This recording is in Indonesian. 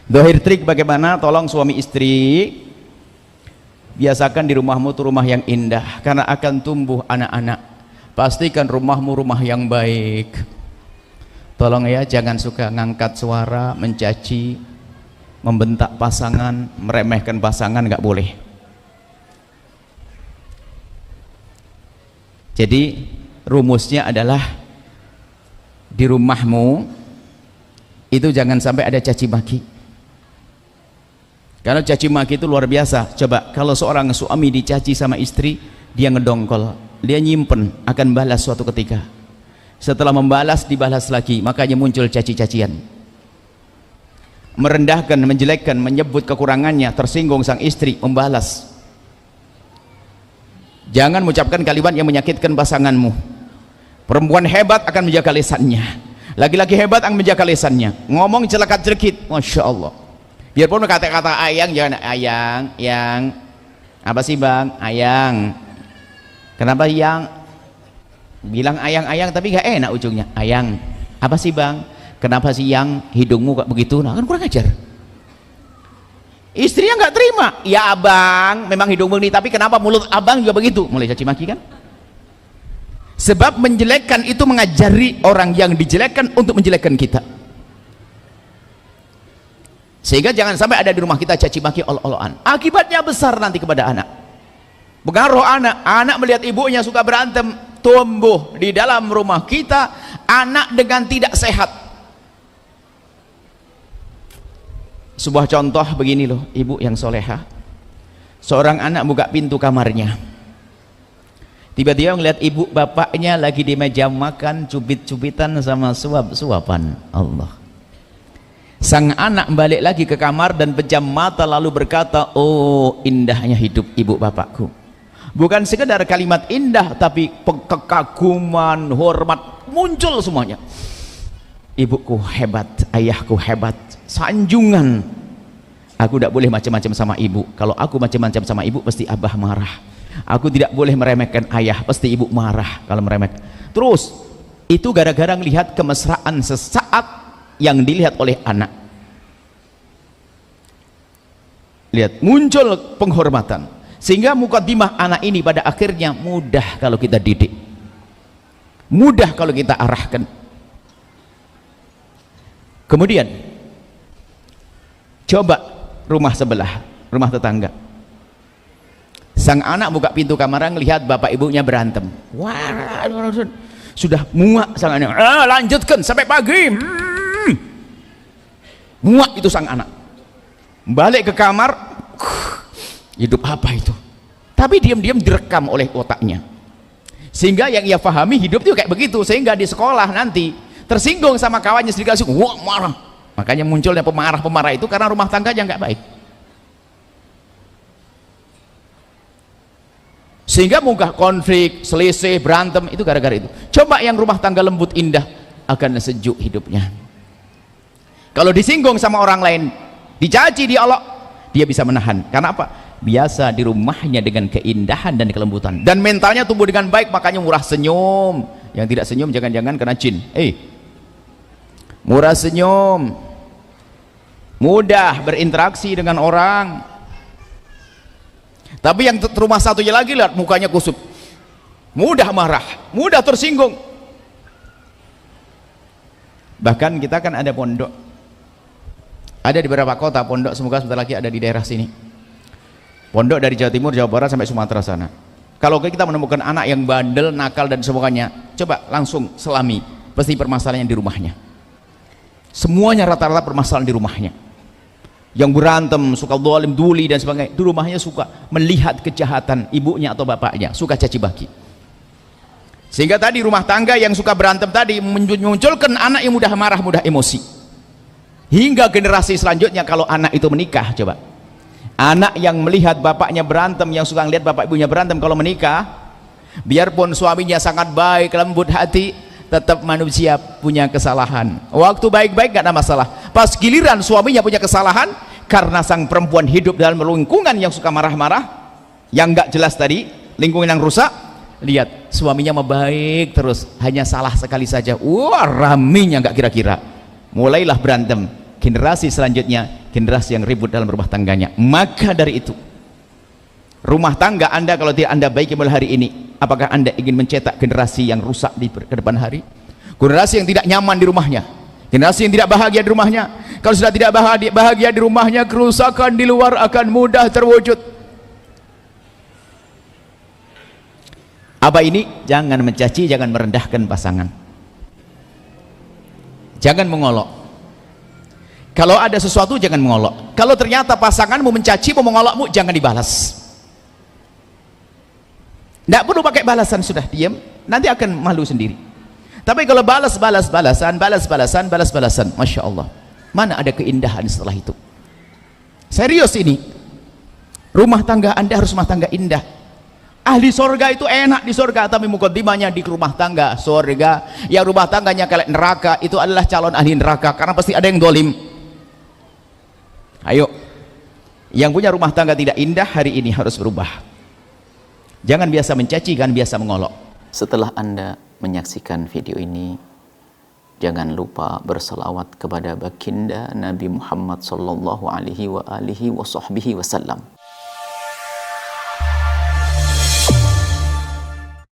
Dohir trik bagaimana? Tolong suami istri biasakan di rumahmu tuh rumah yang indah, karena akan tumbuh anak-anak. Pastikan rumahmu rumah yang baik. Tolong ya, jangan suka ngangkat suara, mencaci, membentak pasangan, meremehkan pasangan, nggak boleh. Jadi rumusnya adalah di rumahmu itu jangan sampai ada caci maki. Karena caci maki itu luar biasa. Coba kalau seorang suami dicaci sama istri, dia ngedongkol, dia nyimpen, akan balas suatu ketika. Setelah membalas, dibalas lagi, makanya muncul caci-cacian. Merendahkan, menjelekkan, menyebut kekurangannya, tersinggung sang istri, membalas. Jangan mengucapkan kalimat yang menyakitkan pasanganmu. Perempuan hebat akan menjaga lisannya, laki-laki hebat akan menjaga lisannya. Ngomong celekat-celekit, Masya Allah. Biarpun kata-kata ayang, jangan ayang, yang apa sih bang? Ayang. Kenapa yang? Bilang ayang-ayang tapi gak enak ujungnya. Ayang. Apa sih bang? Kenapa sih yang? Hidungmu kok begitu? Nah kan kurang ajar. Istrinya nggak terima. Ya abang, memang hidungmu ini, tapi kenapa mulut abang juga begitu? Mulai caci maki kan? Sebab menjelekkan itu mengajari orang yang dijelekkan untuk menjelekkan kita. Sehingga jangan sampai ada di rumah kita caci maki ol-oloan. Akibatnya besar nanti kepada anak. Pengaruh anak melihat ibunya suka berantem, tumbuh di dalam rumah kita anak dengan tidak sehat. Sebuah contoh begini loh, ibu yang soleha. Seorang anak buka pintu kamarnya. Tiba-tiba melihat ibu bapaknya lagi di meja makan, cubit-cubitan sama suap-suapan. Allah. Sang anak balik lagi ke kamar dan pejam mata lalu berkata, oh indahnya hidup ibu bapakku. Bukan sekedar kalimat indah, tapi kekaguman, hormat, muncul semuanya. Ibuku hebat, ayahku hebat, sanjungan. Aku tidak boleh macam-macam sama ibu. Kalau aku macam-macam sama ibu, pasti abah marah. Aku tidak boleh meremehkan ayah, pasti ibu marah kalau meremehkan. Terus, itu gara-gara melihat kemesraan sesaat yang dilihat oleh anak. Lihat, muncul penghormatan. Sehingga mukadimah anak ini pada akhirnya mudah kalau kita didik. Mudah kalau kita arahkan. Kemudian, coba rumah sebelah, rumah tetangga. Sang anak buka pintu kamar, melihat bapak ibunya berantem. Wah, sudah muak sang anak. Lanjutkan sampai pagi. Muak itu sang anak. Balik ke kamar, hidup apa itu? Tapi diam-diam direkam oleh otaknya. Sehingga yang ia pahami hidup itu kayak begitu. Sehingga di sekolah nanti tersinggung sama kawannya sedikit, wah marah. Makanya munculnya pemarah-pemarah itu karena rumah tangganya nggak baik. Sehingga mudah konflik, selisih, berantem, itu gara-gara itu. Coba yang rumah tangga lembut indah, akan sejuk hidupnya. Kalau disinggung sama orang lain, dicaci, diolok, dia bisa menahan. Karena apa? Biasa di rumahnya dengan keindahan dan kelembutan, dan mentalnya tumbuh dengan baik, makanya murah senyum. Yang tidak senyum jangan-jangan kena jin. Murah senyum, mudah berinteraksi dengan orang. Tapi yang rumah satunya lagi, lihat mukanya kusut, mudah marah, mudah tersinggung. Bahkan kita kan ada pondok, ada di beberapa kota pondok, semoga sebentar lagi ada di daerah sini. Pondok dari Jawa Timur, Jawa Barat sampai Sumatera sana. Kalau kita menemukan anak yang bandel, nakal dan sebagainya, coba langsung selami, pasti permasalahannya di rumahnya. Semuanya rata-rata permasalahan di rumahnya. Yang berantem, suka zalim, duli dan sebagainya, di rumahnya suka melihat kejahatan ibunya atau bapaknya, suka caci maki. Sehingga tadi rumah tangga yang suka berantem tadi memunculkan anak yang mudah marah, mudah emosi. Hingga generasi selanjutnya kalau anak itu menikah, coba. Anak yang melihat bapaknya berantem, yang suka lihat bapak ibunya berantem, kalau menikah, biarpun suaminya sangat baik, lembut hati, tetap manusia punya kesalahan. Waktu baik-baik gak ada masalah. Pas giliran suaminya punya kesalahan, karena sang perempuan hidup dalam lingkungan yang suka marah-marah, yang gak jelas tadi, lingkungan yang rusak, lihat suaminya mah baik terus, hanya salah sekali saja, wah raminya gak kira-kira, mulailah berantem. Generasi selanjutnya generasi yang ribut dalam rumah tangganya. Maka dari itu, rumah tangga Anda kalau tidak Anda baiki mulai hari ini, apakah Anda ingin mencetak generasi yang rusak di ke depan hari? Generasi yang tidak nyaman di rumahnya, generasi yang tidak bahagia di rumahnya. Kalau sudah tidak bahagia di rumahnya, kerusakan di luar akan mudah terwujud. Apa ini? Jangan mencaci, jangan merendahkan pasangan, jangan mengolok. Kalau ada sesuatu jangan mengolok. Kalau ternyata pasanganmu mencaci, mau mengolokmu, jangan dibalas. Tidak perlu pakai balasan, sudah diam, nanti akan malu sendiri. Tapi kalau balasan, Masya Allah, mana ada keindahan setelah itu? Serius ini, rumah tangga Anda harus rumah tangga indah. Ahli sorga itu enak di sorga, tapi mukaddimahnya di rumah tangga sorga. Yang rumah tangganya kayak neraka, itu adalah calon ahli neraka, karena pasti ada yang dolim. Ayo, yang punya rumah tangga tidak indah hari ini harus berubah. Jangan biasa mencaci, jangan biasa mengolok. Setelah Anda menyaksikan video ini, jangan lupa berselawat kepada baginda Nabi Muhammad sallallahu alaihi wa alihi wa sahbihi wasallam.